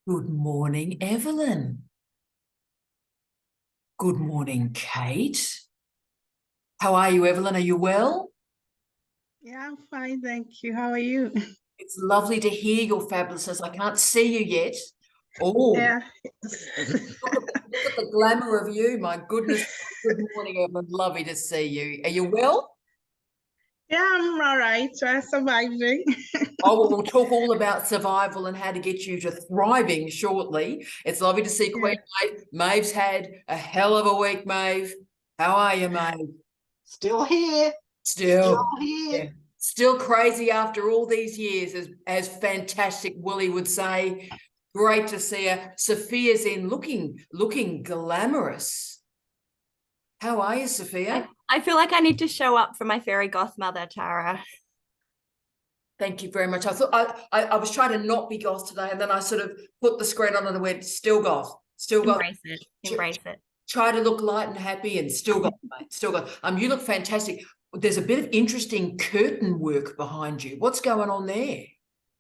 Good morning, Evelyn. Good morning, Kate. How are you, Evelyn? Are you well? Yeah, I'm fine, thank you. How are you? It's lovely to hear your fabulousness. I can't see you yet. Oh, Yeah. look at the glamour of you. My goodness. Good morning, Evelyn. Lovely to see you. Are you well? Yeah, I'm all right. I'm surviving. Oh, well, we'll talk all about survival and how to get you to thriving shortly. It's lovely to see Yeah. Queen Maeve. Maeve's had a hell of a week, Maeve. How are you, Maeve? Still here, still Still, here. yeah, still crazy after all these years, as fantastic Willie would say. Great to see her. Sophia's in looking glamorous. How are you, Sophia? I feel like I need to show up for my fairy goth mother, Tara. Thank you very much. I thought I was trying to not be goth today, and then I sort of put the screen on and I went, still goth, still goth. Embrace it. Embrace it. Try to look light and happy and still goth, mate. Still goth. You look fantastic. There's a bit of interesting curtain work behind you. What's going on there?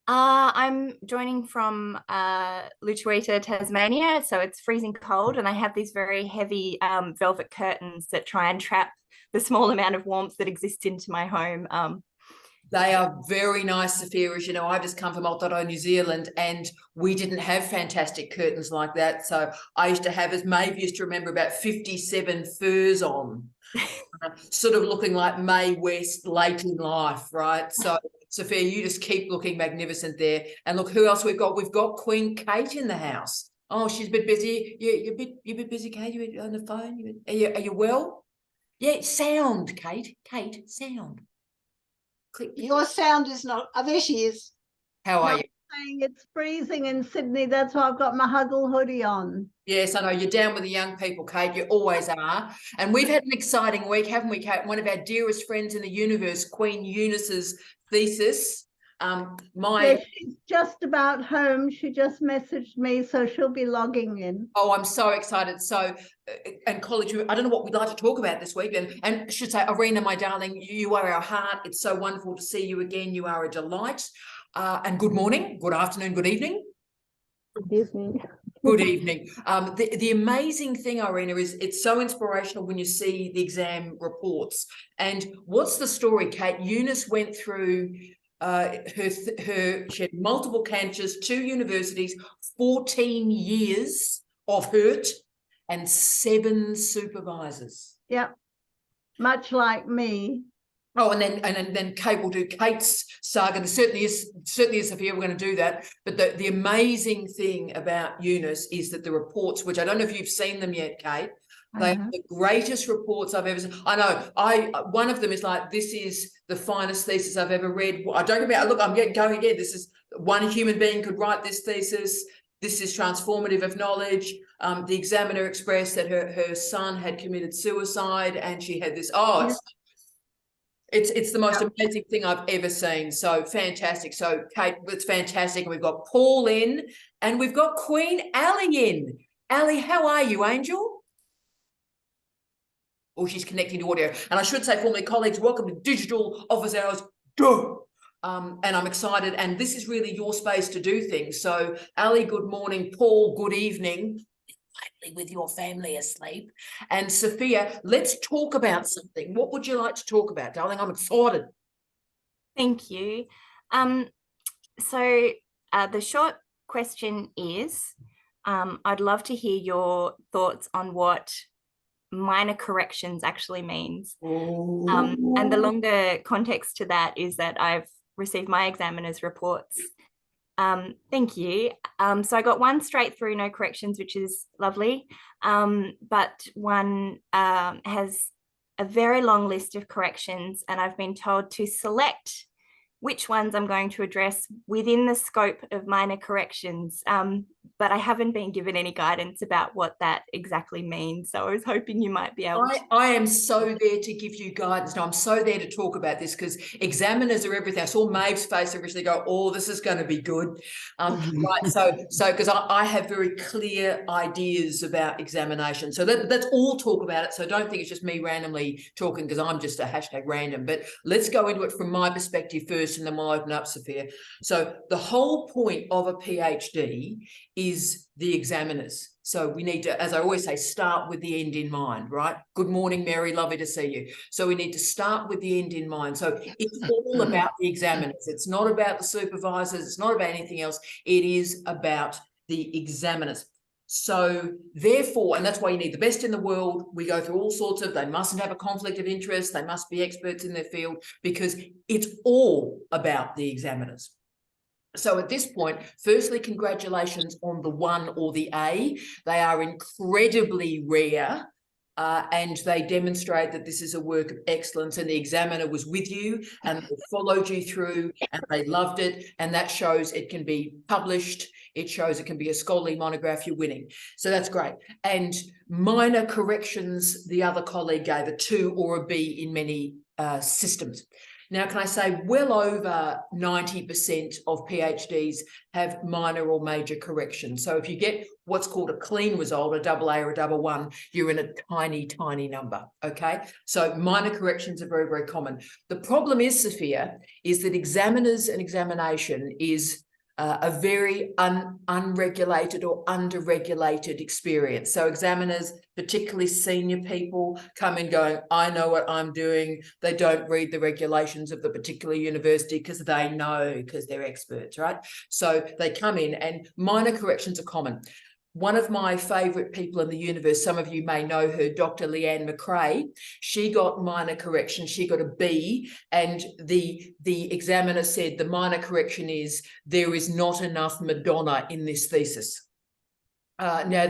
I'm joining from Lutruwita, Tasmania, so it's freezing cold, and I have these very heavy velvet curtains that try and trap the small amount of warmth that exists into my home. They are very nice, Sophia. As you know, I've just come from Aotearoa, New Zealand, and we didn't have fantastic curtains like that. So I used to have, as Maeve used to remember, about 57 furs on, sort of looking like Mae West late in life, right? So, Sophia, you just keep looking magnificent there. And look, who else we've got? We've got Queen Kate in the house. Oh, she's a bit busy. You're a bit busy, Kate. You're on the phone. Are you well? Yeah, sound, Kate. Kate, sound. Click. Your sound is not. Oh, there she is. How are you? Saying it's freezing in Sydney. That's why I've got my Huggle hoodie on. Yes, I know. You're down with the young people, Kate. You always are. And we've had an exciting week, haven't we, Kate? One of our dearest friends in the universe, Queen Eunice's thesis. Yeah, she's just about home. She just messaged me, so she'll be logging in. Oh, I'm so excited. So, and college, I don't know what we'd like to talk about this week. And I should say, Arena, my darling, you are our heart. It's so wonderful to see you again. You are a delight. And good morning, good afternoon, good evening. Good evening. Good evening. The amazing thing, Irina, is it's so inspirational when you see the exam reports. And what's the story, Kate? Eunice went through she had multiple cancers, 2 universities, 14 years of hurt, and 7 supervisors. Yep. Much like me. Oh, and then Kate will do Kate's saga. There certainly is Sophia, we're going to do that. But the amazing thing about Eunice is that the reports, which I don't know if you've seen them yet, Kate, they are the greatest reports I've ever seen. I know. One of them is like, this is the finest thesis I've ever read. I don't get look, I'm going again. This is one human being could write this thesis. This is transformative of knowledge. The examiner expressed that her son had committed suicide, and she had this. Oh, it's the most amazing thing I've ever seen. So fantastic. So Kate, it's fantastic. And we've got Paul in, and we've got Queen Ali in. Ali, how are you, Angel? Oh, she's connecting to audio. And I should say, formerly colleagues, welcome to Digital Office Hours. Duh. And I'm excited. And this is really your space to do things. So Ali, good morning. Paul, good evening. With your family asleep. And Sophia, let's talk about something. What would you like to talk about, darling? I'm excited. Thank you. So the short question is, I'd love to hear your thoughts on what minor corrections actually means. And the longer context to that is that I've received my examiner's reports. Thank you. So I got 1 straight through, no corrections, which is lovely. But one has a very long list of corrections, and I've been told to select which ones I'm going to address within the scope of minor corrections. But I haven't been given any guidance about what that exactly means. So I was hoping you might be able to. I am so there to give you guidance. No, I'm so there to talk about this because examiners are everything. I saw Maeve's face originally go, oh, this is going to be good. Right. So because I have very clear ideas about examination. So let's all talk about it. So don't think it's just me randomly talking because I'm just a hashtag random. But let's go into it from my perspective first, and then we'll open up, Sophia. So the whole point of a PhD is the examiners. So we need to, as I always say, start with the end in mind, right? Good morning, Mary, lovely to see you. So we need to start with the end in mind. So it's all about the examiners. It's not about the supervisors. It's not about anything else. It is about the examiners. So therefore, and that's why you need the best in the world. We go through all sorts of, they mustn't have a conflict of interest. They must be experts in their field, because it's all about the examiners. So at this point, firstly, congratulations on the 1 or the A. They are incredibly rare, and they demonstrate that this is a work of excellence, and the examiner was with you and they followed you through and they loved it. And that shows it can be published. It shows it can be a scholarly monograph. You're winning. So that's great. And minor corrections, the other colleague gave a 2 or a B in many systems. Now, can I say well over 90% of PhDs have minor or major corrections. So if you get what's called a clean result, a double A or a double 1, you're in a tiny, tiny number, okay? So minor corrections are very, very common. The problem is, Sophia, is that examiners and examination is a very unregulated or under-regulated experience. So examiners, particularly senior people, come in going, I know what I'm doing. They don't read the regulations of the particular university because they know, because they're experts, right? So they come in, and minor corrections are common. One of my favourite people in the universe, some of you may know her, Dr. Leanne McRae, she got minor correction, she got a B, and the examiner said the minor correction is there is not enough Madonna in this thesis. Now,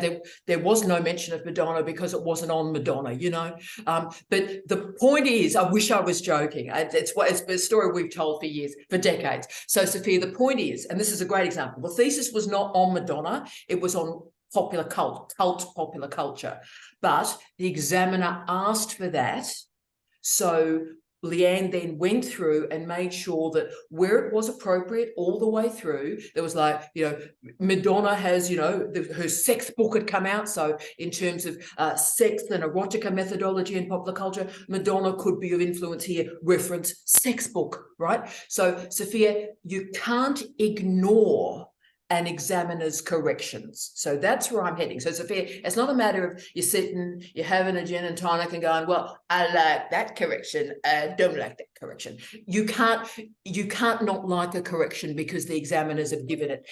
there was no mention of Madonna because it wasn't on Madonna, you know. But the point is, I wish I was joking. It's a story we've told for years, for decades. So, Sophia, the point is, and this is a great example, the thesis was not on Madonna, it was on popular popular culture. But the examiner asked for that. So Leanne then went through and made sure that where it was appropriate all the way through, there was like, you know, Madonna has, you know, her sex book had come out. So in terms of sex and erotica methodology in popular culture, Madonna could be of influence here, reference sex book, right? So Sophia, you can't ignore an examiner's corrections. So that's where I'm heading. So Sophia, it's not a matter of you're sitting, you're having a gin and tonic and going, well, I like that correction, I don't like that correction. You can't not like a correction because the examiners have given it.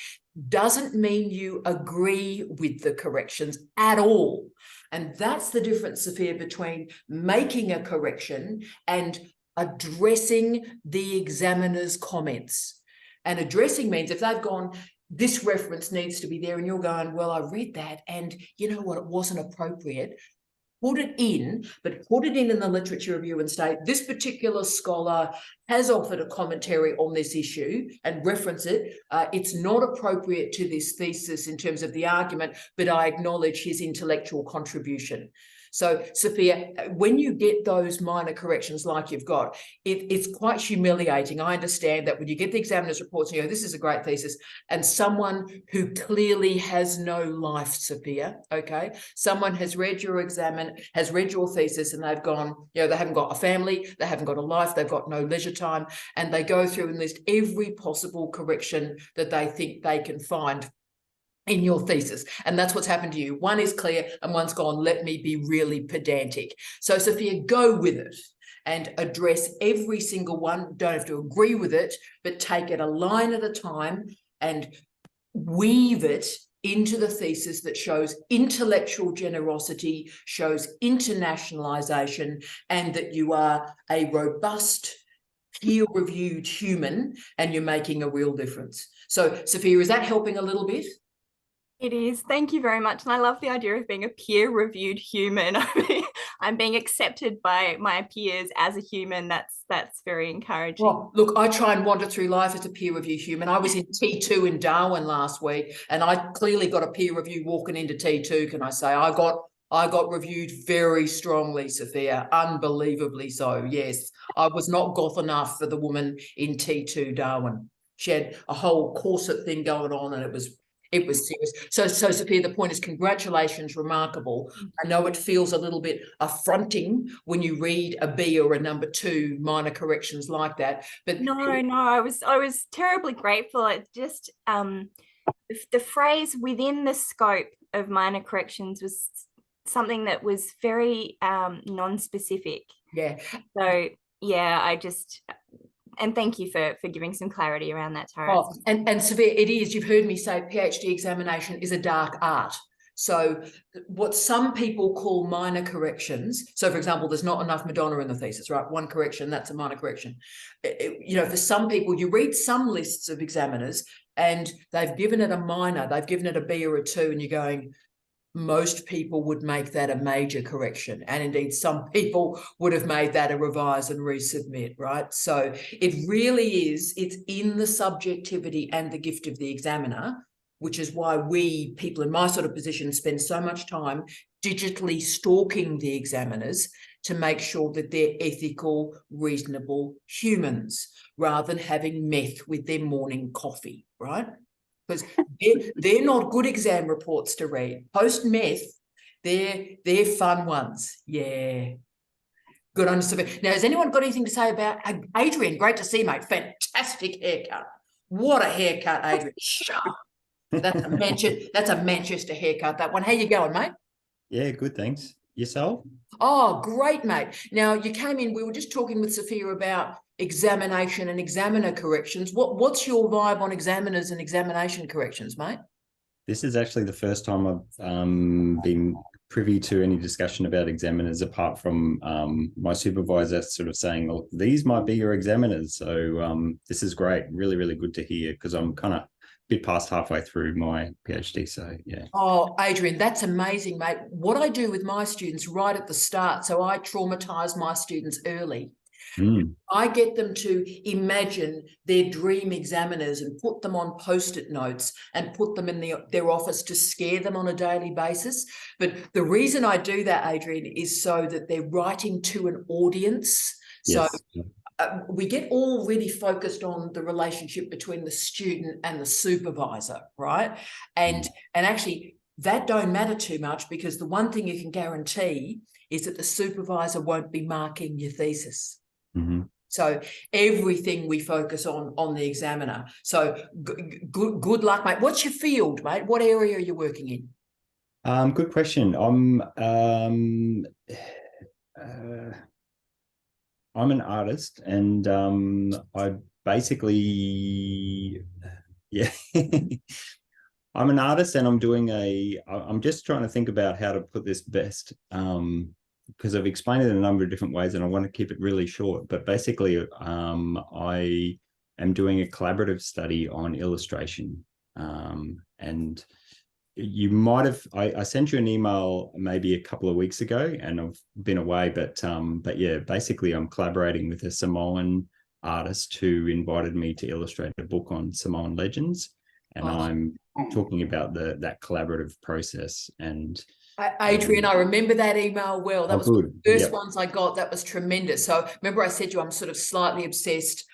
Doesn't mean you agree with the corrections at all. And that's the difference, Sophia, between making a correction and addressing the examiner's comments. And addressing means if they've gone, this reference needs to be there, and you're going, well, I read that, and you know what, it wasn't appropriate. Put it in, but put it in the literature review and state, this particular scholar has offered a commentary on this issue and reference it. It's not appropriate to this thesis in terms of the argument, but I acknowledge his intellectual contribution. So, Sophia, when you get those minor corrections like you've got, it's quite humiliating. I understand that when you get the examiner's reports and you go, this is a great thesis, and someone who clearly has no life, Sophia, okay? Someone has read your has read your thesis, and they've gone, you know, they haven't got a family, they haven't got a life, they've got no leisure time, and they go through and list every possible correction that they think they can find in your thesis. And that's what's happened to you. One is clear and one's gone, let me be really pedantic. So Sophia, go with it and address every single one. Don't have to agree with it, but take it a line at a time and weave it into the thesis that shows intellectual generosity, shows internationalization, and that you are a robust, peer-reviewed human and you're making a real difference. So Sophia, is that helping a little bit? It is. Thank you very much. And I love the idea of being a peer-reviewed human. I'm being accepted by my peers as a human. That's very encouraging. Well, look, I try and wander through life as a peer review human. I was in T2 in Darwin last week, and I clearly got a peer review walking into T2, can I say. I got reviewed very strongly, Sophia, unbelievably so, yes. I was not goth enough for the woman in T2 Darwin. She had a whole corset thing going on, and it was serious. So Sophia, the point is, congratulations, remarkable. I know it feels a little bit affronting when you read a B or a number 2 minor corrections like that, but no, I was terribly grateful. It just the phrase within the scope of minor corrections was something that was very non-specific. Yeah. So yeah, and thank you for giving some clarity around that, Tara. Oh, and Sophia, it is, you've heard me say PhD examination is a dark art. So what some people call minor corrections, so for example, there's not enough Madonna in the thesis, right? One correction, that's a minor correction. You know, for some people, you read some lists of examiners and they've given it a minor, they've given it a B or a 2, and you're going, most people would make that a major correction. And indeed, some people would have made that a revise and resubmit, right? So it really is, it's in the subjectivity and the gift of the examiner, which is why we, people in my sort of position, spend so much time digitally stalking the examiners to make sure that they're ethical, reasonable humans, rather than having meth with their morning coffee, right? Because they're not good exam reports to read. Post-meth, they're fun ones. Yeah. Good on you. Now, has anyone got anything to say about Adrian? Great to see you, mate. Fantastic haircut. What a haircut, Adrian. That's a Manchester haircut, that one. How you going, mate? Yeah, good, thanks. Yourself? Oh, great, mate. Now, you came in, we were just talking with Sophia about examination and examiner corrections. What's your vibe on examiners and examination corrections, mate? This is actually the first time I've been privy to any discussion about examiners, apart from my supervisor sort of saying, "Oh, these might be your examiners." So this is great. Really, really good to hear, because I'm kind of bit past halfway through my PhD, so yeah. Oh, Adrian, that's amazing, mate. What I do with my students right at the start, so I traumatize my students early. I get them to imagine their dream examiners and put them on post-it notes and put them in their office to scare them on a daily basis. But the reason I do that, Adrian, is so that they're writing to an audience. Yes. So we get all really focused on the relationship between the student and the supervisor, right? And actually, that don't matter too much, because the one thing you can guarantee is that the supervisor won't be marking your thesis. So everything we focus on the examiner. So good luck, mate. What's your field, mate? What area are you working in? Good question. I'm an artist, and I basically, yeah, I'm an artist, and I'm just trying to think about how to put this best, because I've explained it in a number of different ways, and I want to keep it really short. But basically, I am doing a collaborative study on illustration, and you might have, I sent you an email maybe a couple of weeks ago, and I've been away, but yeah, basically I'm collaborating with a Samoan artist who invited me to illustrate a book on Samoan legends, and I'm talking about that collaborative process. And Adrian, I remember that email well. That was good. One of the first ones I got. That was tremendous. So remember I said to you, I'm sort of slightly obsessed.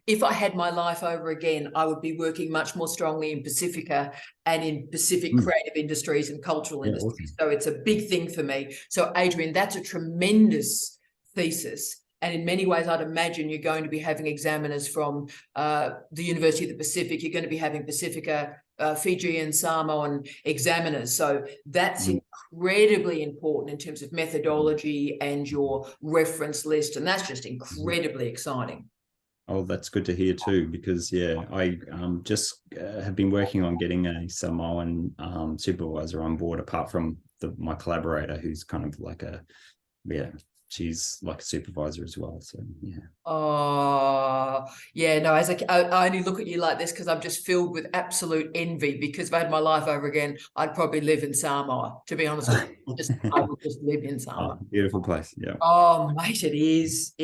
If I had my life over again, I would be working much more strongly in Pacifica and in Pacific creative industries and cultural industries. Awesome. So it's a big thing for me. So Adrian, that's a tremendous thesis. And in many ways, I'd imagine you're going to be having examiners from the University of the Pacific. You're going to be having Pacifica, Fijian, Samoan examiners. So that's incredibly important in terms of methodology and your reference list. And that's just incredibly exciting. Oh, that's good to hear too, because yeah, I just have been working on getting a Samoan supervisor on board, apart from my collaborator, who's kind of like she's like a supervisor as well. So yeah. Oh yeah, no, as I only look at you like this because I'm just filled with absolute envy, because if I had my life over again, I'd probably live in Samoa, to be honest with you. I would just live in Samoa. Oh, beautiful place. Yeah. Oh mate, it is.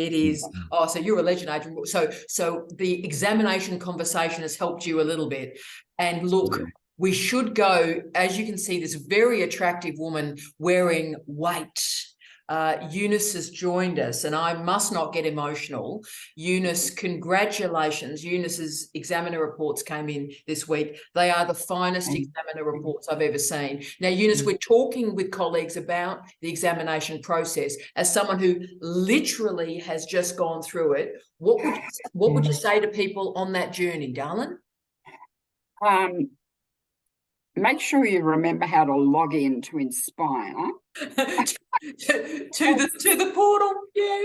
Oh, so you're a legend, Adrian. So the examination conversation has helped you a little bit. And look, we should go, as you can see, this very attractive woman wearing white. Eunice has joined us, and I must not get emotional. Eunice, congratulations. Eunice's examiner reports came in this week. They are the finest examiner reports I've ever seen. Now, Eunice, we're talking with colleagues about the examination process. As someone who literally has just gone through it, what would you say to people on that journey, darling? make sure you remember how to log in to Inspire. to the portal, yeah.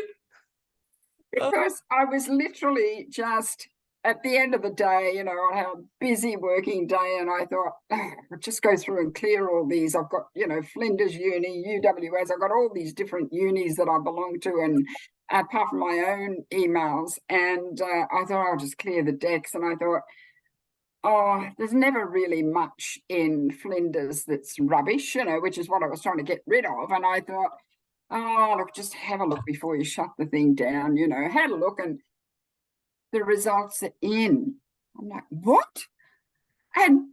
Because I was literally just at the end of the day, you know, I had a busy working day, and I thought, I'll just go through and clear all these. I've got, you know, Flinders Uni, UWS, I've got all these different unis that I belong to, and apart from my own emails, and I thought I'll just clear the decks, and I thought, oh, there's never really much in Flinders that's rubbish, you know, which is what I was trying to get rid of. And I thought, oh, look, just have a look before you shut the thing down, you know. Had a look, and the results are in. I'm like, what? And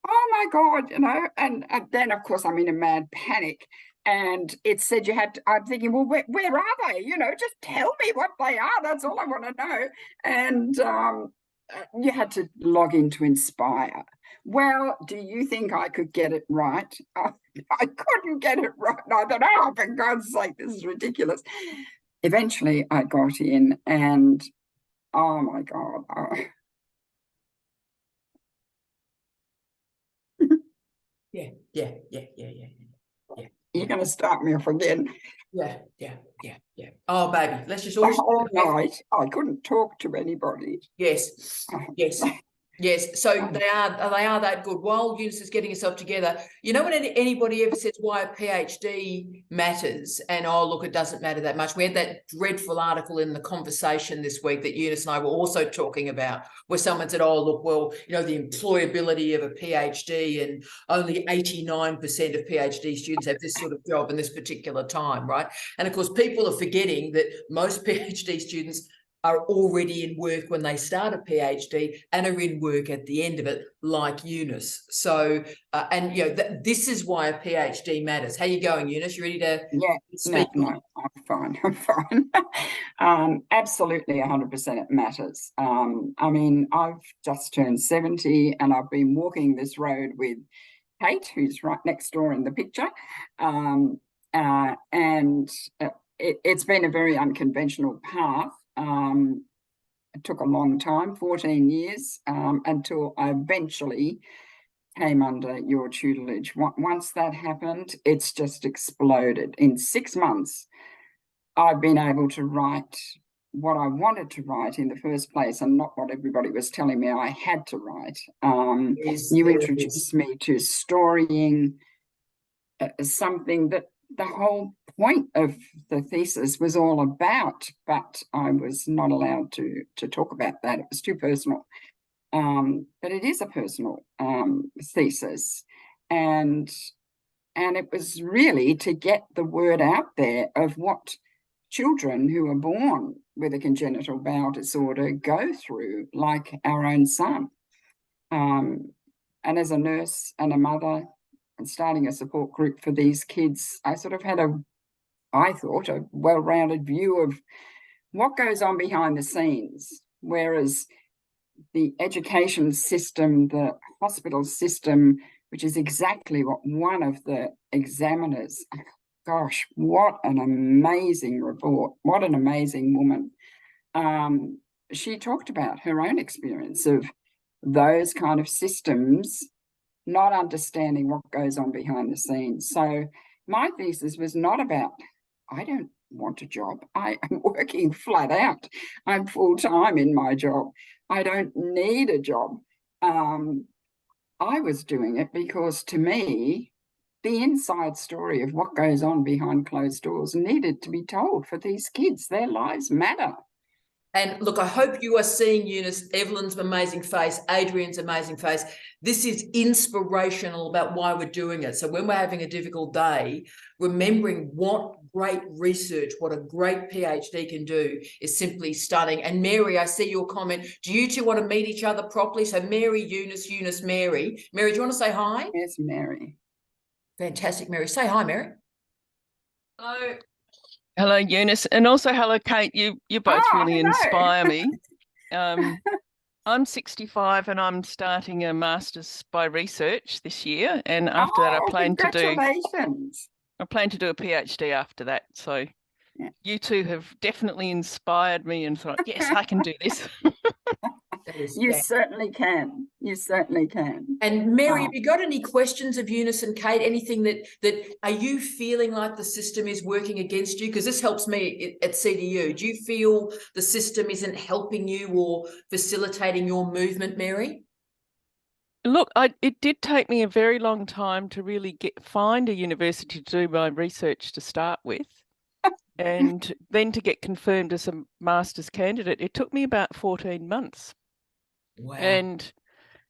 oh my God, you know, and then of course I'm in a mad panic. And it said you had to, I'm thinking, well, where are they? You know, just tell me what they are. That's all I want to know. And you had to log into Inspire. Well, do you think I could get it right? I couldn't get it right. And I thought, oh, for God's sake, this is ridiculous. Eventually, I got in, and oh my God. Yeah. You're going to start me off again. Yeah. Oh, baby, let's just The all whole night, I couldn't talk to anybody. Yes. So they are that good. While Eunice is getting herself together, you know, when anybody ever says why a PhD matters, and oh, look, it doesn't matter that much. We had that dreadful article in The Conversation this week that Eunice and I were also talking about, where someone said, oh, look, well, you know, the employability of a PhD, and only 89% of PhD students have this sort of job in this particular time, right? And of course, people are forgetting that most PhD students are already in work when they start a PhD and are in work at the end of it, like Eunice. So, and you know, this is why a PhD matters. How you going, Eunice? You ready to speak? No, I'm fine. Absolutely 100% it matters. I mean, I've just turned 70, and I've been walking this road with Kate, who's right next door in the picture. It's been a very unconventional path. It took a long time, 14 years, until I eventually came under your tutelage. Once that happened, it's just exploded. In 6 months, I've been able to write what I wanted to write in the first place, and not what everybody was telling me I had to write. You introduced me to storying, something that the whole point of the thesis was all about, but I was not allowed to talk about that. It was too personal. But it is a personal thesis, and it was really to get the word out there of what children who are born with a congenital bowel disorder go through, like our own son. And as a nurse and a mother, and starting a support group for these kids, I sort of had I thought, a well-rounded view of what goes on behind the scenes, whereas the education system, the hospital system, which is exactly what one of the examiners, gosh, what an amazing report, what an amazing woman. She talked about her own experience of those kind of systems, not understanding what goes on behind the scenes. So my thesis was not about, I don't want a job. I am working flat out. I'm full-time in my job. I don't need a job. I was doing it because, to me, the inside story of what goes on behind closed doors needed to be told for these kids. Their lives matter. And look, I hope you are seeing, Eunice, Evelyn's amazing face, Adrian's amazing face. This is inspirational about why we're doing it. So when we're having a difficult day, remembering what great research, what a great PhD can do is simply stunning. And Mary, I see your comment. Do you two want to meet each other properly? So Mary, Eunice, Eunice, Mary. Mary, do you want to say hi? Yes, Mary. Fantastic, Mary. Say hi, Mary. Hello. Hello, Eunice, and also hello, Kate. You both really inspire me. I'm 65 and I'm starting a master's by research this year, and after that, I plan to do a PhD after that. So you two have definitely inspired me and thought, yes, I can do this. You certainly can. You certainly can. And Mary, have you got any questions of Eunice and Kate? Anything that are you feeling like the system is working against you? Because this helps me at CDU. Do you feel the system isn't helping you or facilitating your movement, Mary? Look, it did take me a very long time to really find a university to do my research to start with. And then to get confirmed as a master's candidate, it took me about 14 months. Wow. And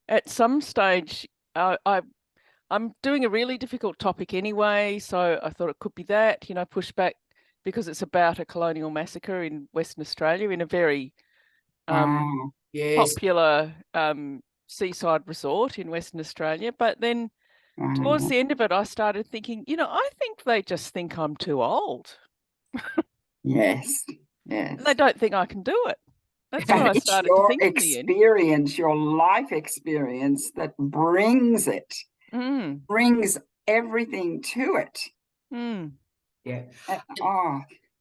at some stage, I'm doing a really difficult topic anyway, so I thought it could be that, push back, because it's about a colonial massacre in Western Australia in a very yes. popular seaside resort in Western Australia. But then towards the end of it, I started thinking, I think they just think I'm too old. Yes, yes. They don't think I can do it. That's what I started to think in the end. Experience, your life experience that brings it, brings everything to it. Yeah.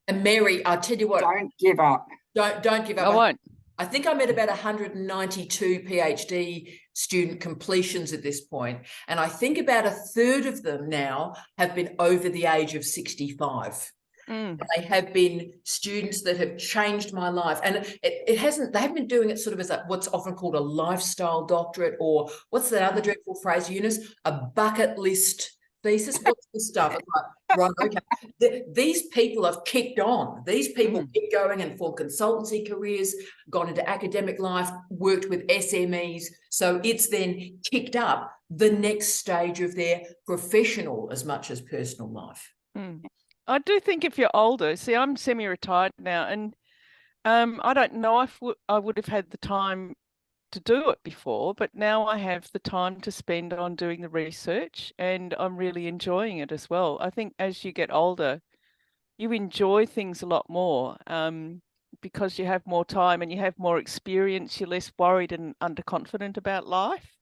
And Mary, I'll tell you what. Don't give up. Don't give up. I won't. I think I'm at about 192 PhD student completions at this point, and I think about a third of them now have been over the age of 65. They have been students that have changed my life, and they haven't been doing it sort of as what's often called a lifestyle doctorate, or what's that other dreadful phrase, Eunice? A bucket list thesis. What's the stuff? Right, okay. These people have kicked on. These people keep going and formed consultancy careers, gone into academic life, worked with SMEs. So it's then kicked up the next stage of their professional as much as personal life. I do think if you're older, see, I'm semi-retired now, and I don't know if I would have had the time to do it before, but now I have the time to spend on doing the research, and I'm really enjoying it as well. I think as you get older, you enjoy things a lot more because you have more time and you have more experience. You're less worried and underconfident about life.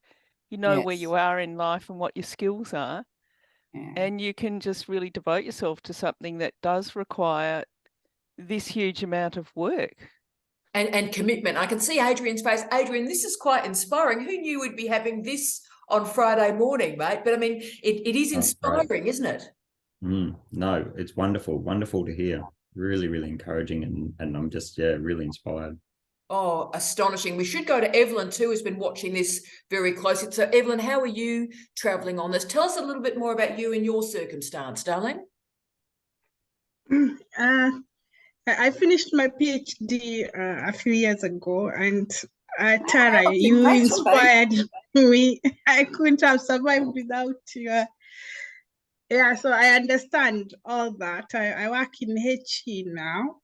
You know where you are in life and what your skills are. And you can just really devote yourself to something that does require this huge amount of work. And commitment. I can see Adrian's face. Adrian, this is quite inspiring. Who knew we'd be having this on Friday morning, mate? But I mean, it is inspiring, isn't it? No, it's wonderful. Wonderful to hear. Really, really encouraging. And I'm just, really inspired. Oh, astonishing. We should go to Evelyn too, who's been watching this very closely. So Evelyn, how are you traveling on this? Tell us a little bit more about you and your circumstance, darling. I finished my PhD a few years ago, and Tara, you inspired me. I couldn't have survived without you. So I understand all that. I work in HE now.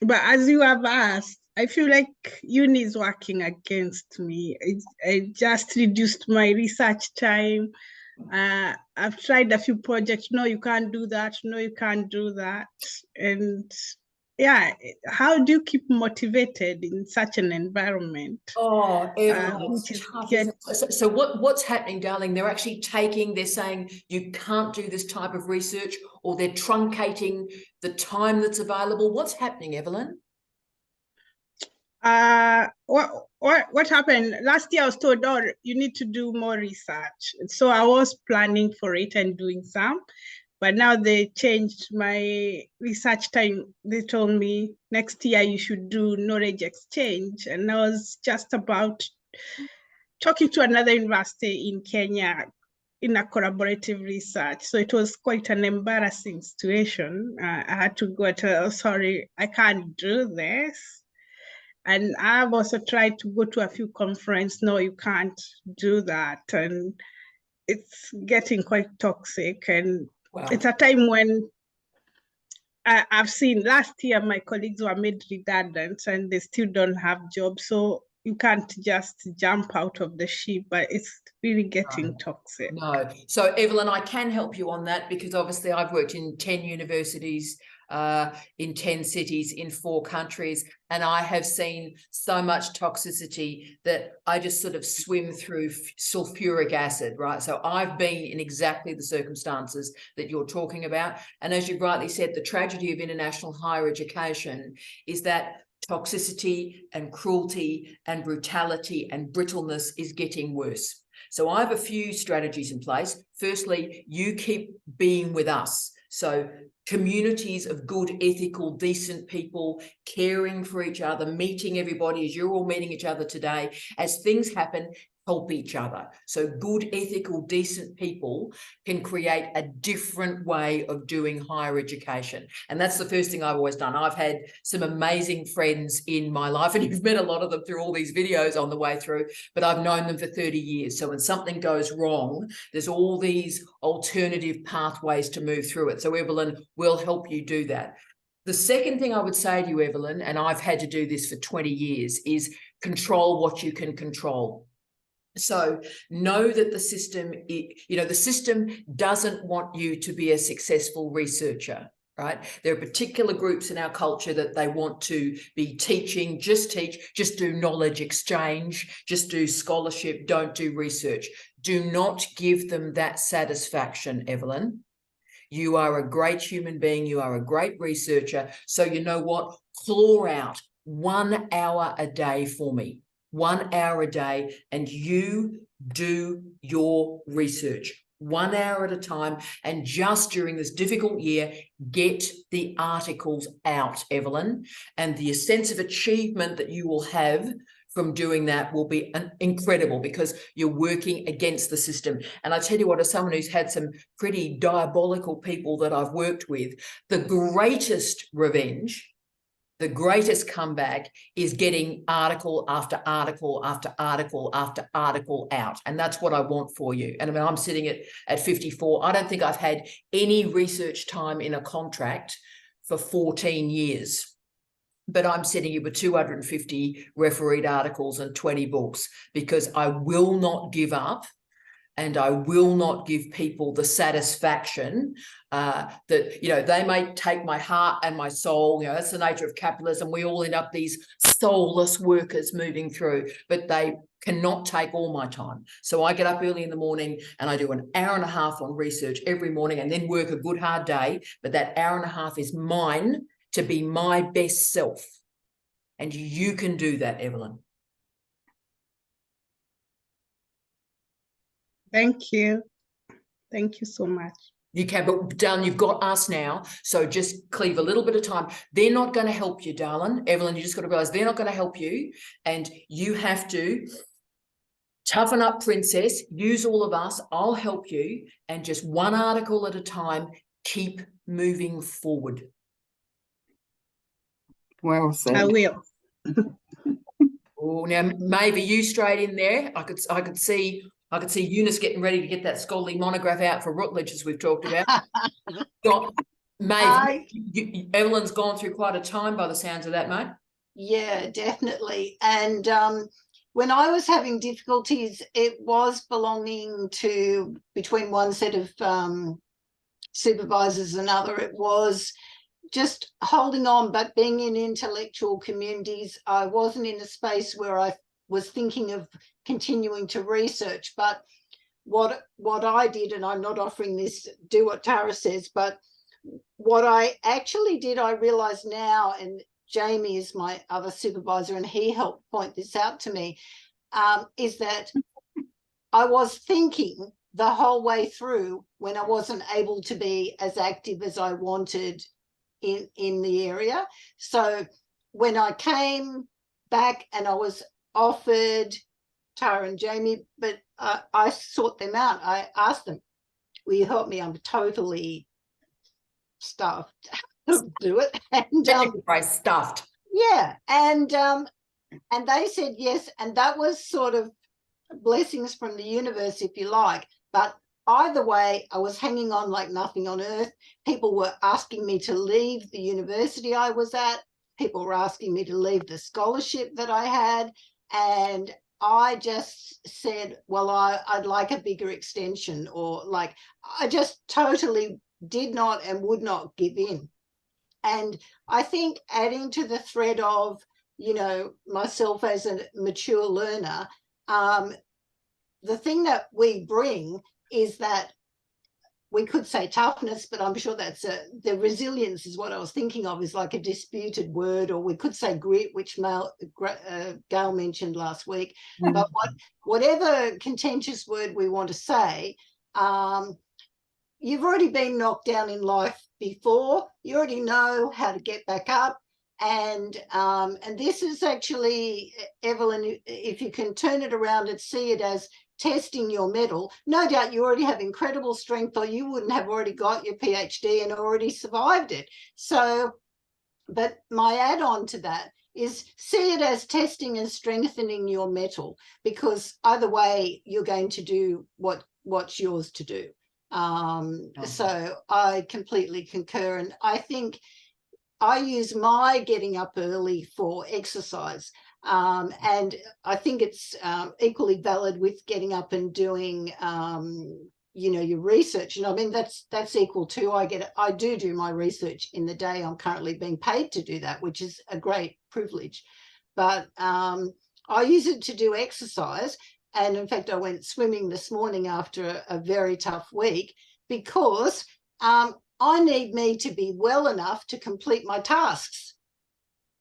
But as you have asked, I feel like uni is working against me. I just reduced my research time. I've tried a few projects. No, you can't do that. No, you can't do that. And how do you keep motivated in such an environment? Oh, so what's happening, darling? They're actually they're saying you can't do this type of research, or they're truncating the time that's available. What's happening, Evelyn? What happened last year? I was told, you need to do more research. So I was planning for it and doing some, but now they changed my research time. They told me next year you should do knowledge exchange. And I was just about talking to another university in Kenya in a collaborative research. So it was quite an embarrassing situation. I had to go to, sorry, I can't do this. And I've also tried to go to a few conferences. No, you can't do that. And it's getting quite toxic. And it's a time when I've seen last year, my colleagues were made redundant and they still don't have jobs. So you can't just jump out of the ship, but it's really getting toxic. No. So Evelyn, I can help you on that, because obviously I've worked in 10 universities, in 10 cities, in 4 countries, and I have seen so much toxicity that I just sort of swim through sulfuric acid, right? So I've been in exactly the circumstances that you're talking about. And as you rightly said, the tragedy of international higher education is that toxicity and cruelty and brutality and brittleness is getting worse. So I have a few strategies in place. Firstly, you keep being with us. So communities of good, ethical, decent people, caring for each other, meeting everybody as you're all meeting each other today. As things happen, help each other. So good, ethical, decent people can create a different way of doing higher education. And that's the first thing I've always done. I've had some amazing friends in my life, and you've met a lot of them through all these videos on the way through, but I've known them for 30 years. So when something goes wrong, there's all these alternative pathways to move through it. So Evelyn will help you do that. The second thing I would say to you, Evelyn, and I've had to do this for 20 years, is control what you can control. So know that the system, the system doesn't want you to be a successful researcher, right? There are particular groups in our culture that they want to be teaching, just teach, just do knowledge exchange, just do scholarship, don't do research. Do not give them that satisfaction, Evelyn. You are a great human being. You are a great researcher. So you know what? Claw out 1 hour a day for me. 1 hour a day, and you do your research 1 hour at a time. And just during this difficult year, get the articles out, Evelyn, and the sense of achievement that you will have from doing that will be incredible, because you're working against the system. And I tell you what, as someone who's had some pretty diabolical people that I've worked with, the greatest revenge, the greatest comeback is getting article after article after article after article out. And that's what I want for you. And I mean, I'm sitting at 54. I don't think I've had any research time in a contract for 14 years. But I'm sitting here with 250 refereed articles and 20 books, because I will not give up. And I will not give people the satisfaction that, they may take my heart and my soul. That's the nature of capitalism. We all end up these soulless workers moving through, but they cannot take all my time. So I get up early in the morning and I do an hour and a half on research every morning, and then work a good hard day. But that hour and a half is mine to be my best self. And you can do that, Evelyn. Thank you. Thank you so much. You can, but darling, you've got us now. So just cleave a little bit of time. They're not going to help you, darling. Evelyn, you just got to realize they're not going to help you. And you have to toughen up, princess. Use all of us. I'll help you. And just one article at a time, keep moving forward. Well said. I will. Oh, now maybe you straight in there. I could see Eunice getting ready to get that scholarly monograph out for Rutledge, as we've talked about. Maeve, Evelyn's gone through quite a time by the sounds of that, mate. Yeah, definitely. And when I was having difficulties, it was belonging to between one set of supervisors and another. It was just holding on, but being in intellectual communities, I wasn't in a space where I was thinking of continuing to research. But what I did, and I'm not offering this, do what Tara says, but what I actually did, I realize now, and Jamie is my other supervisor and he helped point this out to me, is that I was thinking the whole way through when I wasn't able to be as active as I wanted in the area. So when I came back and I was offered Tara and Jamie, but I sought them out. I asked them, will you help me? I'm totally stuffed to do it. And stuffed. Yeah. And they said yes. And that was sort of blessings from the universe, if you like. But either way, I was hanging on like nothing on earth. People were asking me to leave the university I was at. People were asking me to leave the scholarship that I had. And I just said, well, I'd like a bigger extension, or like, I just totally did not and would not give in. And I think adding to the thread of, myself as a mature learner, the thing that we bring is that we could say toughness, but I'm sure that's the resilience is what I was thinking of, is like a disputed word, or we could say grit, which Gail mentioned last week. But whatever contentious word we want to say, you've already been knocked down in life before. You already know how to get back up. And this is actually, Evelyn, if you can turn it around and see it as testing your mettle, no doubt you already have incredible strength, or you wouldn't have already got your PhD and already survived it. So, but my add-on to that is see it as testing and strengthening your mettle, because either way you're going to do what's yours to do. So I completely concur, and I think I use my getting up early for exercise. And I think it's equally valid with getting up and doing, you know, your research. And I mean, that's equal too. I do my research in the day. I'm currently being paid to do that, which is a great privilege. But I use it to do exercise. And in fact, I went swimming this morning after a very tough week, because I need me to be well enough to complete my tasks.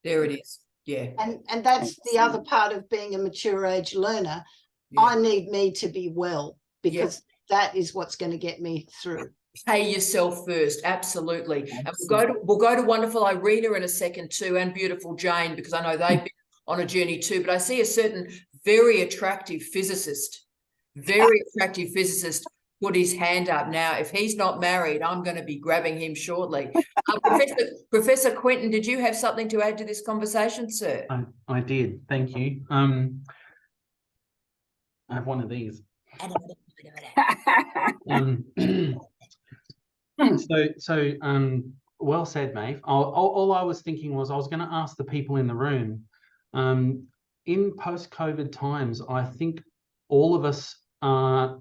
There it is. Yeah. And that's the other part of being a mature age learner. Yeah. I need me to be well, because that is what's going to get me through. Pay yourself first. Absolutely. And we'll go to wonderful Irina in a second too, and beautiful Jane, because I know they've been on a journey too. But I see a certain very attractive physicist put his hand up. Now, if he's not married, I'm going to be grabbing him shortly. Professor Quentin, did you have something to add to this conversation, sir? I did. Thank you. I have one of these. Well said, Maeve. All I was thinking was I was going to ask the people in the room, in post-COVID times, I think all of us are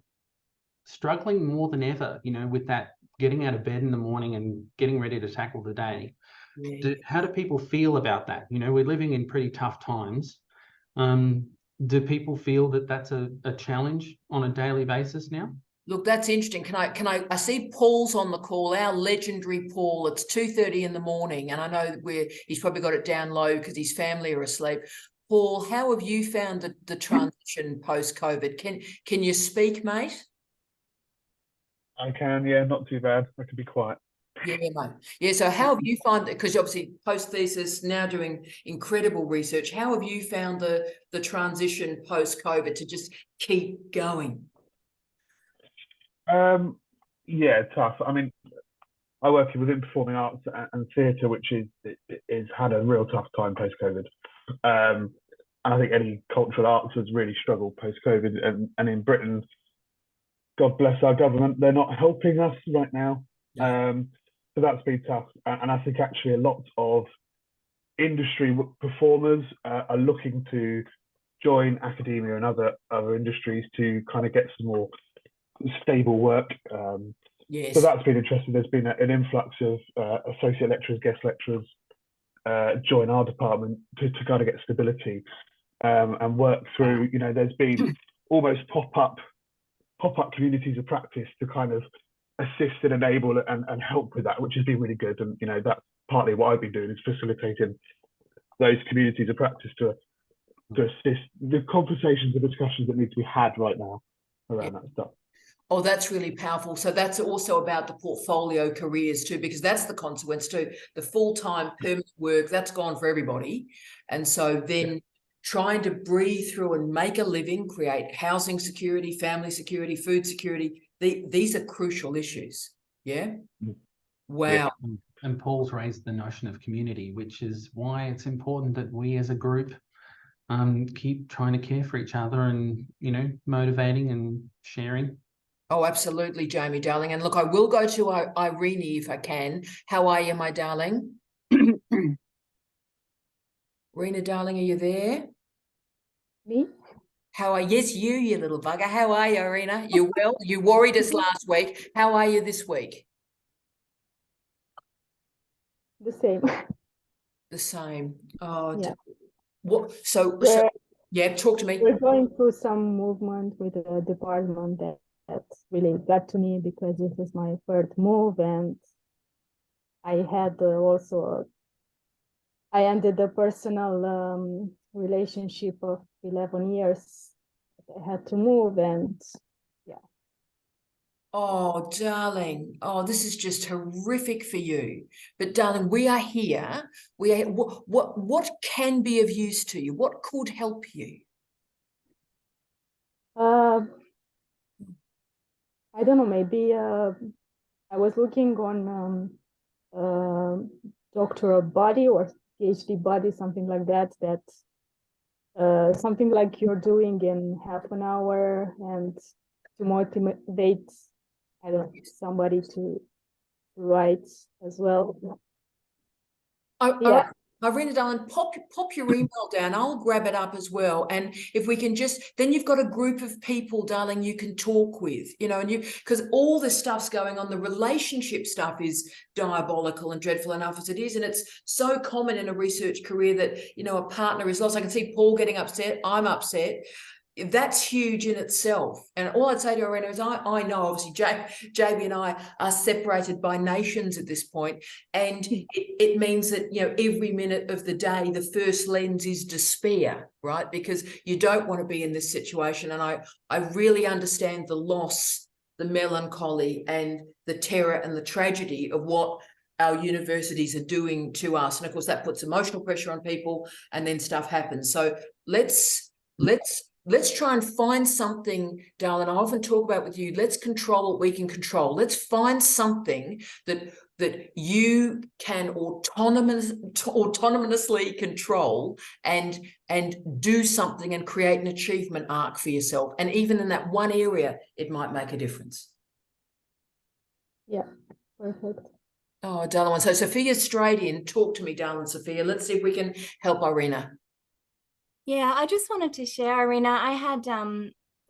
struggling more than ever, you know, with that getting out of bed in the morning and getting ready to tackle the day. Yeah. How do people feel about that? You know, we're living in pretty tough times. Do people feel that that's a challenge on a daily basis now? Look, that's interesting. I see Paul's on the call, our legendary Paul. It's 2:30 in the morning, and I know he's probably got it down low because his family are asleep. Paul, how have you found the transition post-COVID? Can you speak, mate? I can, yeah, not too bad. I can be quiet. Yeah, mate. Yeah, so how have you found it? Because obviously post-thesis, now doing incredible research. How have you found the transition post-COVID to just keep going? Yeah, tough. I mean, I work within performing arts and theatre, which is had a real tough time post-COVID. And I think any cultural arts has really struggled post-COVID. And in Britain, God bless our government, they're not helping us right now. So that's been tough. And I think actually a lot of industry performers are looking to join academia and other industries to kind of get some more stable work. Yes. So that's been interesting. There's been an influx of associate lecturers, guest lecturers join our department to kind of get stability and work through, you know, there's been almost pop-up communities of practice to kind of assist and enable and help with that, which has been really good. And, you know, that's partly what I've been doing, is facilitating those communities of practice to assist the conversations and discussions that need to be had right now around that stuff. Oh, that's really powerful. So that's also about the portfolio careers too, because that's the consequence too. The full-time permanent work, that's gone for everybody. And so then trying to breathe through and make a living, create housing security, family security, food security, these are crucial issues. Yeah. Wow. Yeah. And Paul's raised the notion of community, which is why it's important that we as a group keep trying to care for each other and, you know, motivating and sharing. Oh, absolutely, Jamie, darling. And look, I will go to Irene if I can. How are you, my darling? Rena, darling, are you there? Me? How are yes, you little bugger. How are you, Irina? You well? You worried us last week. How are you this week? The same. The same. Oh, Yeah. what? So yeah, talk to me. We're going through some movement with the department that that really got to me because this was my first move, and I had I ended a personal relationship of 11 years. I had to move, and yeah. Oh, darling. Oh, this is just horrific for you. But darling, we are here. What can be of use to you? What could help you? I don't know, maybe I was looking on doctoral body or PhD body, something like that, something like you're doing in half an hour, and to motivate, I don't know, somebody to write as well. Yeah. Irina, darling, pop your email down. I'll grab it up as well. And if we can then you've got a group of people, darling, you can talk with, and because all this stuff's going on, the relationship stuff is diabolical and dreadful enough as it is. And it's so common in a research career that, a partner is lost. I can see Paul getting upset. I'm upset. That's huge in itself. And all I'd say to Irina is I know, obviously, JB and I are separated by nations at this point, and it means that, every minute of the day, the first lens is despair, right? Because you don't want to be in this situation. And I really understand the loss, the melancholy, and the terror and the tragedy of what our universities are doing to us. And of course, that puts emotional pressure on people, and then stuff happens. So let's try and find something, darling. I often talk about with you, let's control what we can control. Let's find something that you can autonomously control and do something and create an achievement arc for yourself. And even in that one area, it might make a difference. Yeah, perfect. Oh, darling. So Sophia's straight in. Talk to me, darling Sophia. Let's see if we can help Irina. Yeah, I just wanted to share, Irina, I had,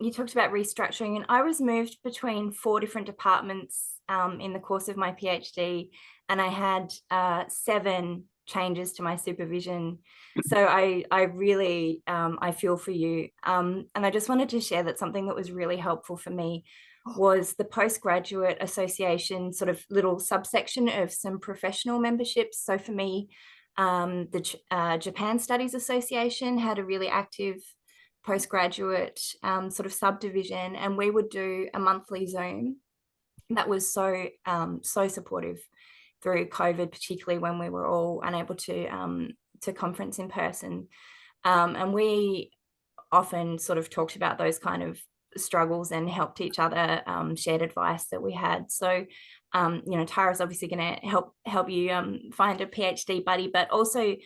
you talked about restructuring, and I was moved between 4 different departments in the course of my PhD, and I had 7 changes to my supervision. So I really, I feel for you. And I just wanted to share that something that was really helpful for me was the postgraduate association sort of little subsection of some professional memberships. So for me, the Japan Studies Association had a really active postgraduate sort of subdivision, and we would do a monthly Zoom that was so supportive through COVID, particularly when we were all unable to conference in person. And we often sort of talked about those kind of struggles and helped each other, shared advice that we had. So Tara's obviously going to help you find a PhD buddy, but also,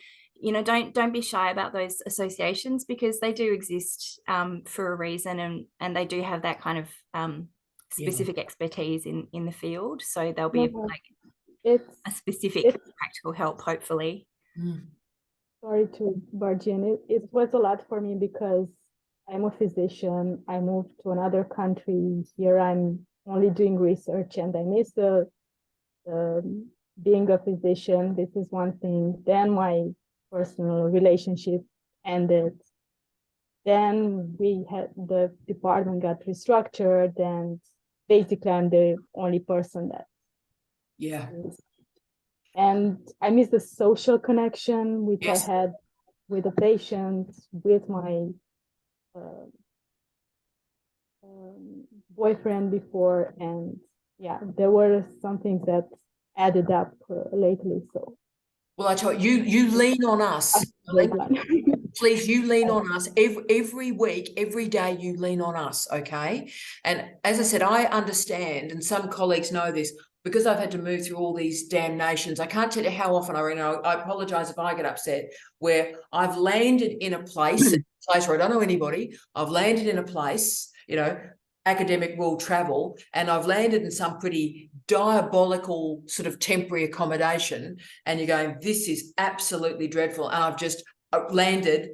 don't be shy about those associations, because they do exist for a reason, and they do have that kind of specific expertise in the field. So they'll be a specific practical help, hopefully. Sorry to barge in. It was a lot for me because I'm a physician. I moved to another country. Here I'm only doing research, and I miss the being a physician. This is one thing. Then my personal relationship ended. Then the department got restructured, and basically I'm the only person that is. And I miss the social connection which I had with the patients, with my boyfriend before, and there were some things that added up lately. So, well, I tell you lean on us. Please, you lean on us every week, every day. You lean on us, okay? And as I said, I understand, and some colleagues know this, because I've had to move through all these damn nations. I can't tell you how often I apologize if I get upset, where I've landed in a place where I don't know anybody. I've landed in a place, academic world travel, and I've landed in some pretty diabolical sort of temporary accommodation, and you're going, this is absolutely dreadful. And I've just landed,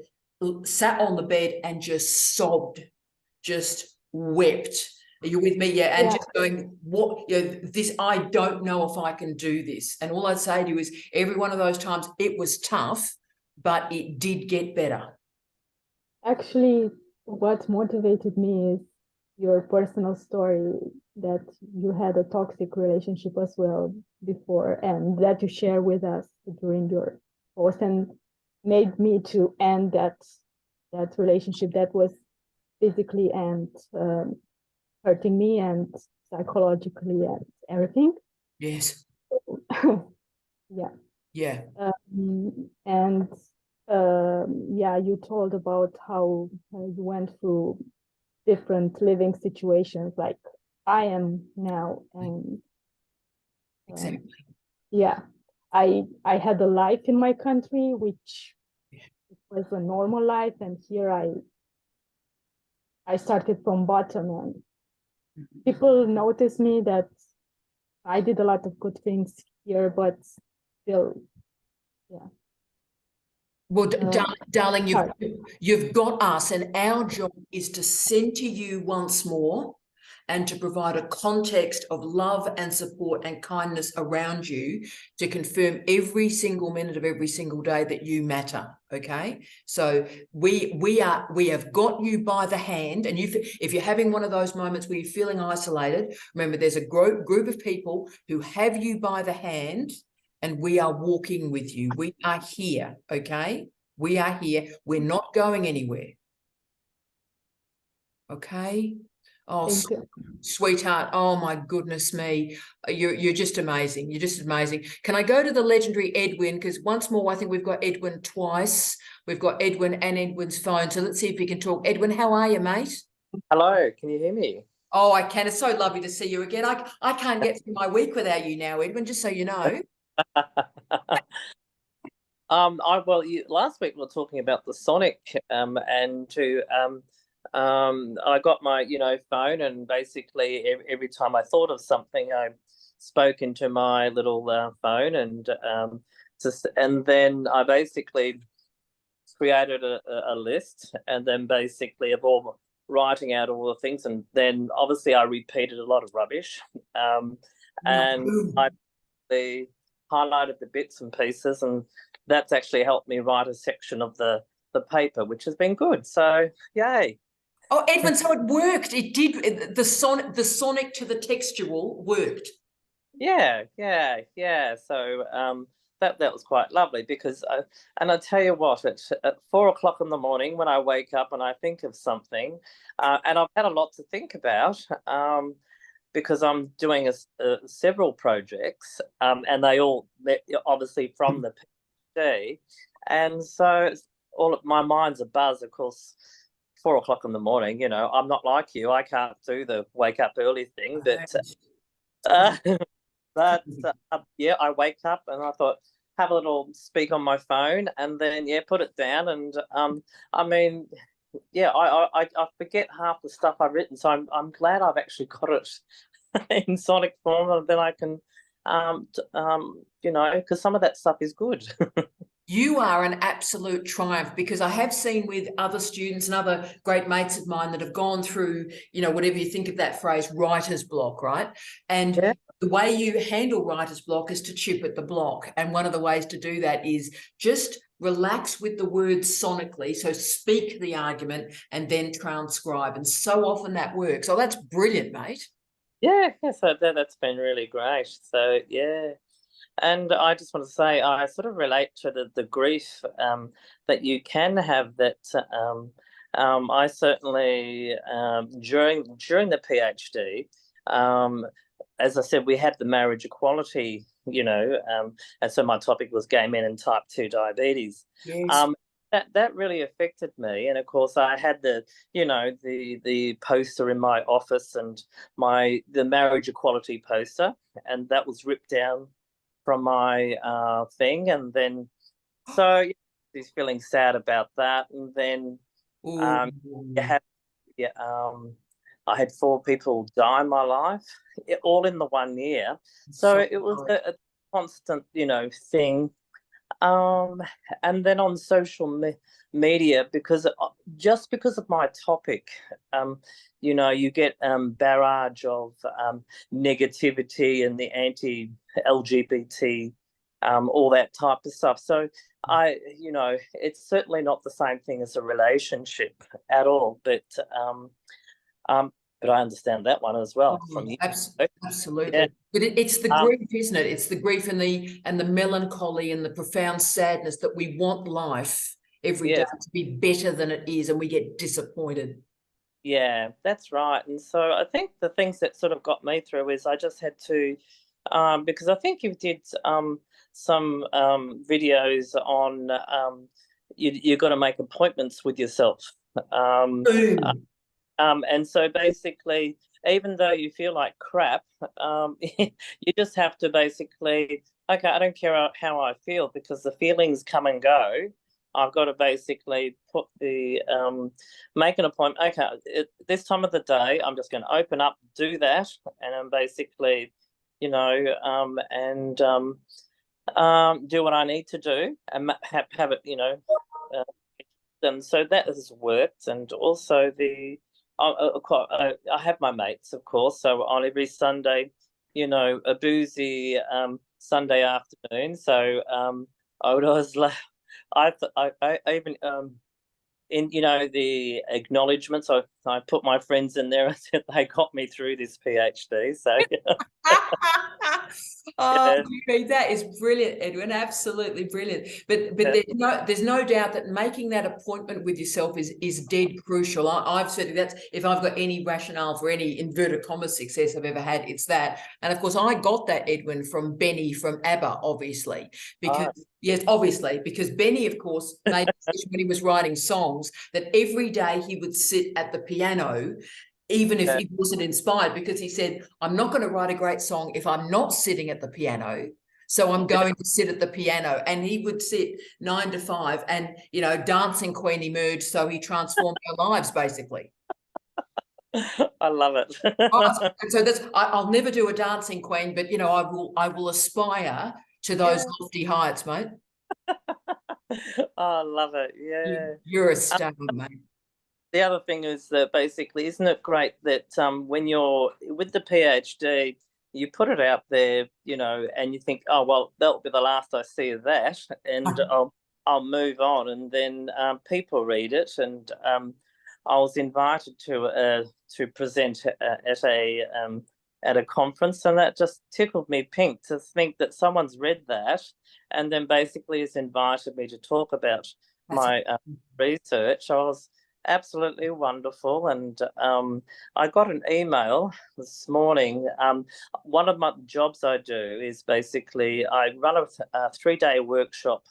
sat on the bed and just sobbed, just wept. Are you with me? Yeah. And just going, this, I don't know if I can do this. And all I'd say to you is every one of those times it was tough, but it did get better. Actually, what motivated me is your personal story, that you had a toxic relationship as well before, and that you share with us during your post, and made me to end that relationship that was physically and hurting me and psychologically and everything. Yes. Yeah. Yeah. And yeah, you told about how you went through different living situations like I am now, and Exactly. yeah, I had a life in my country which was a normal life, and here I started from bottom, and people notice me that I did a lot of good things here, but still, yeah. Well, darling, hard. you've got us, and our job is to center you once more and to provide a context of love and support and kindness around you to confirm every single minute of every single day that you matter. Okay, so we have got you by the hand, and if you're having one of those moments where you're feeling isolated, remember there's a group of people who have you by the hand, and we are walking with you. We are here, okay? We are here. We're not going anywhere. Okay? Oh, Thank you. sweetheart. Oh my goodness me. You're just amazing. You're just amazing. Can I go to the legendary Edwin? Because once more, I think we've got Edwin twice. We've got Edwin and Edwin's phone. So let's see if we can talk. Edwin, how are you, mate? Hello, can you hear me? Oh, I can. It's so lovely to see you again. I can't get through my week without you now, Edwin, just so you know. Last week we were talking about the Sonic, and I got my phone, and basically every time I thought of something, I spoke into my little phone, and then I basically created a list, and then basically of all writing out all the things, and then obviously I repeated a lot of rubbish, and I highlighted the bits and pieces, and that's actually helped me write a section of the paper, which has been good. So yay. Oh, Edwin, so it worked. It did. The sonic to the textual worked. Yeah. So that was quite lovely, because and I tell you what, at 4 o'clock in the morning when I wake up and I think of something, and I've had a lot to think about, because I'm doing several projects, and they're obviously from the PhD, and so my mind's a buzz. Of course, 4 o'clock in the morning, I'm not like you. I can't do the wake up early thing, but yeah, I wake up and I thought, have a little speak on my phone, and then put it down, and I mean, I forget half the stuff I've written, so I'm glad I've actually got it in sonic form, and then I can because some of that stuff is good. You are an absolute triumph, because I have seen with other students and other great mates of mine that have gone through, whatever you think of that phrase, writer's block, right? And the way you handle writer's block is to chip at the block. And one of the ways to do that is just relax with the words sonically. So speak the argument and then transcribe. And so often that works. Oh, that's brilliant, mate. Yeah, so that's been really great. So, yeah. And I just want to say, I sort of relate to the grief that you can have. That I certainly during the PhD, as I said, we had the marriage equality, and so my topic was gay men and type 2 diabetes. Yes. That really affected me, and of course I had the poster in my office, and the marriage equality poster, and that was ripped down from my thing, and then so he's feeling sad about that, and then I had 4 people die in my life, all in the 1 year. So it was a constant thing, and then on social media, because of my topic, you get barrage of negativity and the anti-LGBT, all that type of stuff. So it's certainly not the same thing as a relationship at all. But but I understand that one as well from you. Absolutely. Yeah. But it's the grief, isn't it? It's the grief and the melancholy and the profound sadness that we want life every day to be better than it is, and we get disappointed. Yeah, that's right. And so I think the things that sort of got me through is I just had to, because I think you did some videos on you got to make appointments with yourself. And so basically, even though you feel like crap, you just have to basically, okay, I don't care how I feel, because the feelings come and go. I've got to basically put the make an appointment. Okay, this time of the day, I'm just going to open up, do that, and I'm basically, you know, do what I need to do and have it, you know. And so that has worked. And also I have my mates, of course. So on every Sunday, you know, a boozy Sunday afternoon. So I would always I even in, you know, the acknowledgements, I put my friends in there and said they got me through this PhD. So that is brilliant, Edwin. Absolutely brilliant. But there's no doubt that making that appointment with yourself is dead crucial. I've certainly, that's, if I've got any rationale for any inverted commas success I've ever had, it's that. And of course, I got that, Edwin, from Benny from ABBA, obviously, because yes, obviously, because Benny, of course, made a decision when he was writing songs that every day he would sit at the piano, even if he wasn't inspired, because he said, I'm not going to write a great song if I'm not sitting at the piano. So I'm going to sit at the piano. And he would sit 9 to 5 and, you know, Dancing Queen emerged. So he transformed our lives, basically. I love it. So that's, I'll never do a Dancing Queen, but, you know, I will aspire to those lofty heights, mate. I love it. Yeah. You're a star, mate. The other thing is that basically, isn't it great that when you're with the PhD, you put it out there, you know, and you think, oh, well, that'll be the last I see of that, and I'll move on. And then people read it. And I was invited to present at a conference, and that just tickled me pink to think that someone's read that and then basically has invited me to talk about my research. I was absolutely wonderful. And I got an email this morning. One of my jobs I do is basically I run a 3-day workshop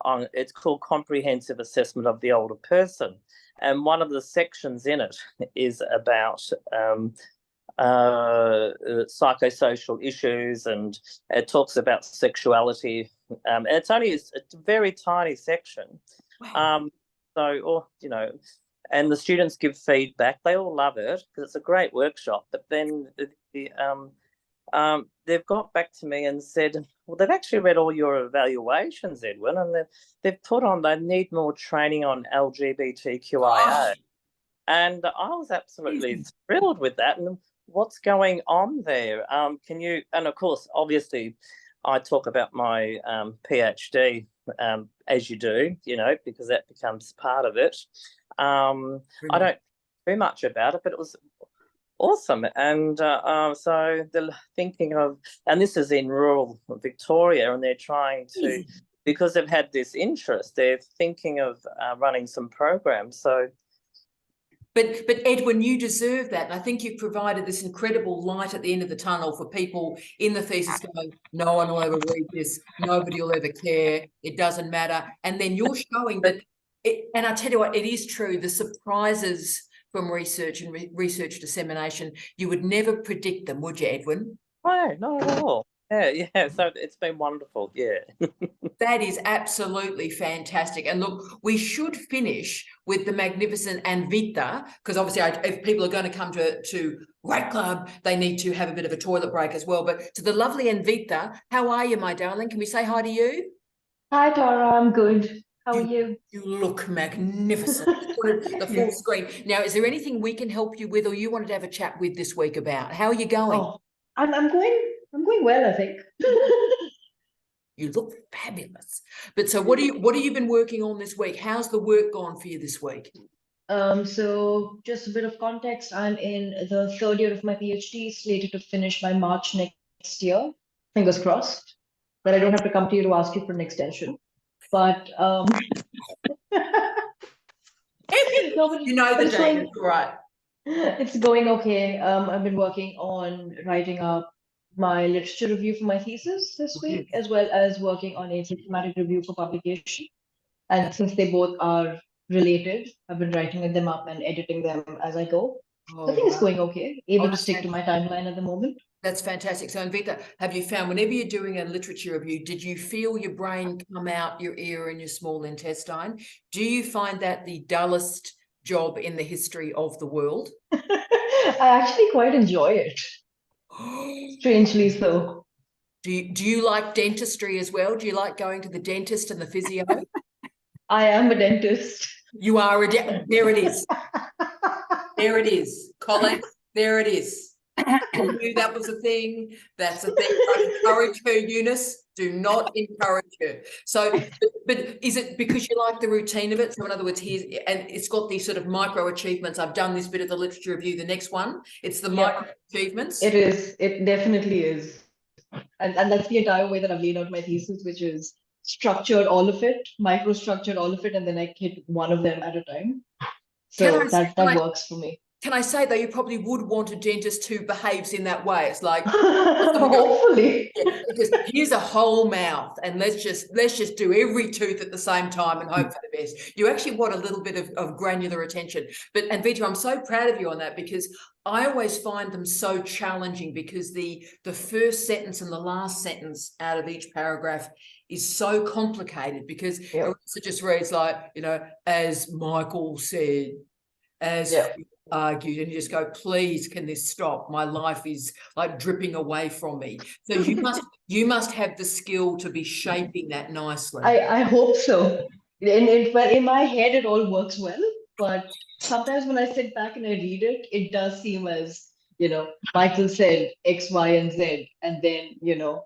on, it's called Comprehensive Assessment of the Older Person. And one of the sections in it is about psychosocial issues, and it talks about sexuality. And it's only a very tiny section. Wow. So, you know, and the students give feedback. They all love it because it's a great workshop. But then they've got back to me and said, well, they've actually read all your evaluations, Edwin, and they've put on, they need more training on LGBTQIA. And I was absolutely thrilled with that. And what's going on there? Can you, and of course, obviously, I talk about my PhD as you do, you know, because that becomes part of it. I don't too much about it, but it was awesome. And so they're thinking of, and this is in rural Victoria, and they're trying to, because they've had this interest, they're thinking of running some programs. So. But Edwin, you deserve that. And I think you've provided this incredible light at the end of the tunnel for people in the thesis going, no one will ever read this. Nobody will ever care. It doesn't matter. And then you're showing that, and I tell you what, it is true. The surprises from research and research dissemination, you would never predict them, would you, Edwin? No, not at all. Yeah. So it's been wonderful. Yeah. That is absolutely fantastic. And look, we should finish with the magnificent Anvita, because obviously if people are going to come to Great Club, they need to have a bit of a toilet break as well. But to the lovely Anvita, how are you, my darling? Can we say hi to you? Hi, Dora. I'm good. How are you? You look magnificent. The full screen. Now, is there anything we can help you with, or you wanted to have a chat with this week about? How are you going? Oh, I'm going well, I think. You look fabulous. But so what have you been working on this week? How's the work gone for you this week? So just a bit of context, I'm in the third year of my PhD, slated to finish by March next year. Fingers crossed that I don't have to come to you to ask you for an extension. But you know the date, right? It's going okay. I've been working on writing up my literature review for my thesis this week, as well as working on a systematic review for publication. And since they both are related, I've been writing them up and editing them as I go. I think it's going okay. Able to stick to my timeline at the moment. That's fantastic. So, Anvita, have you found whenever you're doing a literature review, did you feel your brain come out your ear and your small intestine? Do you find that the dullest job in the history of the world? I actually quite enjoy it. Strangely so. Do you like dentistry as well? Do you like going to the dentist and the physio? I am a dentist. You are there it is. There it is. Colleagues, there it is. I knew that was a thing. That's a thing. I encourage her, Eunice. Do not encourage her. So, but is it because you like the routine of it? So in other words, here's, and it's got these sort of micro achievements. I've done this bit of the literature review. The next one, it's the micro achievements. It is. It definitely is. And that's the entire way that I've laid out my thesis, which is structured all of it, micro-structured all of it, and then I hit one of them at a time. So that works for me. Can I say though, you probably would want a dentist who behaves in that way. It's like hopefully, because here's a whole mouth, and let's just do every tooth at the same time and hope for the best. You actually want a little bit of granular attention. But Anvita, I'm so proud of you on that, because I always find them so challenging, because the first sentence and the last sentence out of each paragraph is so complicated, because it just reads like, you know, as Michael said, as argued, and you just go, please, can this stop? My life is like dripping away from me. So you must have the skill to be shaping that nicely. I hope so. In my head, it all works well, but sometimes when I sit back and I read it, it does seem as, you know, Michael said X, Y, and Z, and then, you know,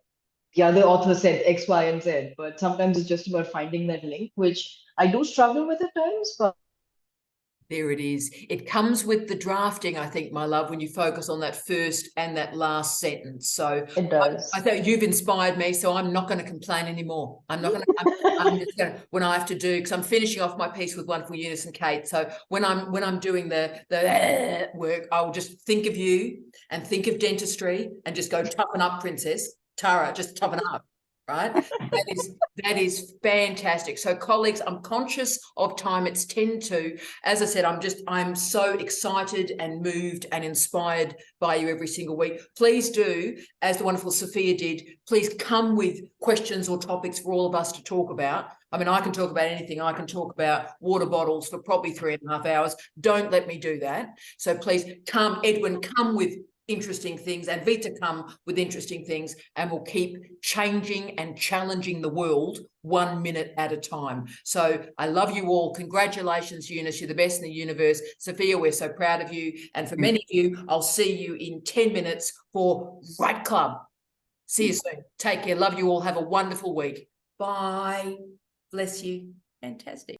the other author said X, Y, and Z. But sometimes it's just about finding that link, which I do struggle with at times, but there it is. It comes with the drafting, I think, my love, when you focus on that first and that last sentence. So it does. I thought you've inspired me, so I'm not going to complain anymore. I'm not going to. I'm just going to, when I have to do, because I'm finishing off my piece with wonderful Eunice and Kate. So when I'm doing the work, I'll just think of you and think of dentistry and just go, toughen up, Princess Tara, just toughen up. Right, that is fantastic. So colleagues, I'm conscious of time. It's 10:02. As I said, I'm so excited and moved and inspired by you every single week. Please do, as the wonderful Sophia did, please come with questions or topics for all of us to talk about. I mean, I can talk about anything. I can talk about water bottles for probably 3.5 hours. Don't let me do that. So please come, Edwin, come with interesting things, and Vita come with interesting things, and we'll keep changing and challenging the world 1 minute at a time. So I love you all. Congratulations, Eunice. You're the best in the universe. Sophia, we're so proud of you. And for many of you, I'll see you in 10 minutes for Right Club. See you soon. Take care. Love you all. Have a wonderful week. Bye. Bless you. Fantastic.